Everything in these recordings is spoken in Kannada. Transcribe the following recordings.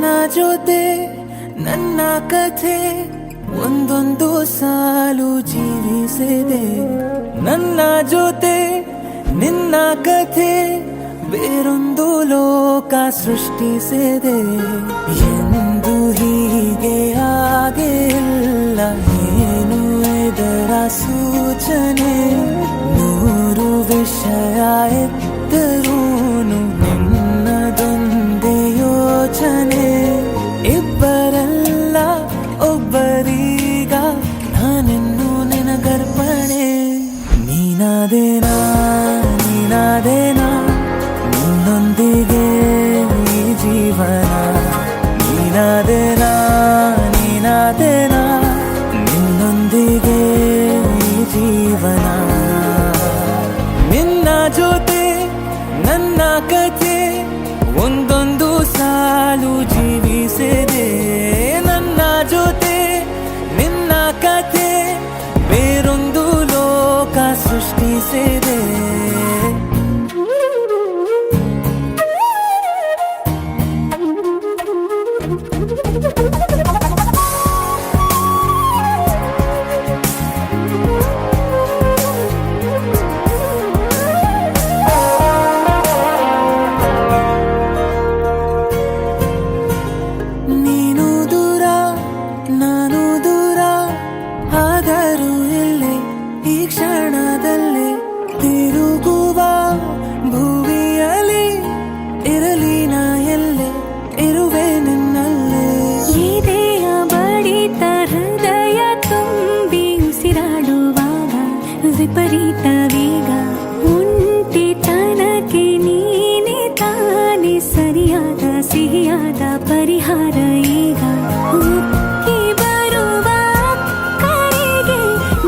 ನಿನ್ನ ಜೊತೆ ನನ್ನ ಕಥೆ ಒಂದೊಂದು ಸಾಲು ಜೀವಿಸಿದೆ. ನನ್ನ ಜೊತೆ ನಿನ್ನ ಕಥೆ ಬೇರೊಂದು ಲೋಕ ಸೃಷ್ಟಿಸಿದೆ. ಎಂದು ಹೀಗೆ ಆಗಿಲ್ಲ, ಏನು ಇದರ ಸೂಚನೆ? ನೂರು ವಿಷಯ ಎತ್ತರೂನು ನಿನ್ನದೊಂದೇ ಯೋಚನೆ. ಇಬ್ಬರಲ್ಲ ಒಬ್ಬರೀಗ ನಾನಿನ್ನು ನಿನಗರ್ಪಣೆ. ನೀನಾದೇನಾ ನೀನಾದೇನಾ ನಿನ್ನೊಂದಿಗೆ ಈ ಜೀವನ. ನೀನಾದೇನಾ ನೀನಾದೇನಾ ನಿನ್ನೊಂದಿಗೆ ಈ ಜೀವನ. ನಿನ್ನ ಜೊತೆ ನನ್ನ ಕಥೆ ಒಂದೊಂದು ಸಾಲು ಜೀವಿಸಿದೆ. ನನ್ನ ಜೊತೆ ನಿನ್ನ ಕಥೆ ಬೇರೊಂದು ಲೋಕ ಸೃಷ್ಟಿಸಿದೆ. ನೀನು ದೂರ ನಾನು ದೂರ ಆದರೂ ಇಲ್ಲೇ ಈ ಕ್ಷಣದಲ್ಲೇ ತಿರುಗುವ ಭುವಿಯಲ್ಲಿ ಇರಲಿ ನಾ ಎಲ್ಲೇ ಇರುವೆ ನಿನ್ನಲ್ಲೇ. ಎದೆಯ ಬಡಿತ ಹೃದಯ ತುಂಬಿ ಉಸಿರಾಡುವಾಗ ವಿಪರೀತ ವೇಗ. ಒಂಟಿತನಕ್ಕೆ ನೀನೆ ತಾನೆ ಸರಿಯಾದ ಸಿಹಿಯಾದ ಪರಿಹಾರ ಈಗ. ಉಕ್ಕಿ ಬರುವ ಕರೆಗೆ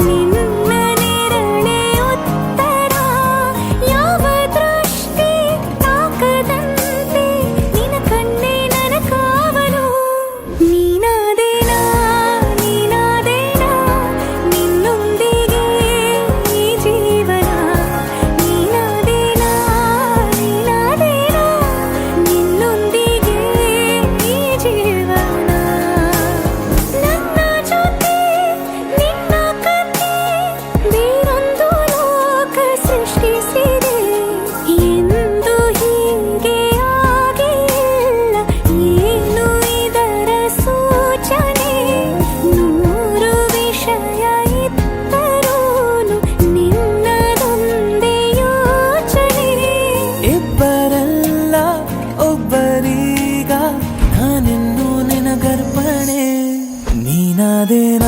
ನಿನ್ನ ನೆರಳೆ ಉತ್ತರ. ಯಾವ ದೃಷ್ಟಿ ತಾಕದಂತೆ ನಿನ್ನ ಕಣ್ಣೆ ನನ್ನ ಕಾವಲು. ನೀನಾದೇನಾ ನೀನಾದೇನಾ ನಿನ್ನೊಂದಿಗೆ ಈ ಜೀವನ. ನೀನಾದೇನಾ ನೀನಾದೇನಾ ನಿನ್ನೊಂದಿಗೆ ಈ ಜೀವನ. ನನ್ನ ಜೊತೆ ನಿನ್ನ ಕಥೆ ಬೇರೊಂದು ಲೋಕ ಸೃಷ್ಟಿಸಿದೆ. ಎಂದು ಹೀಗೆ ಆಗಿಲ್ಲ, ಏನು ಇದರ ಸೂಚನೆ? ನೂರು ವಿಷಯ ಇತ್ತರೂನು ನಿನ್ನದೊಂದೇ ಯೋಚನೆ. ಇಬ್ಬರಲ್ಲ ಒಬ್ಬರೀಗ ನಾನಿನ್ನು ನಿನಗರ್ಪಣೆ. ನೀನಾದೇನಾ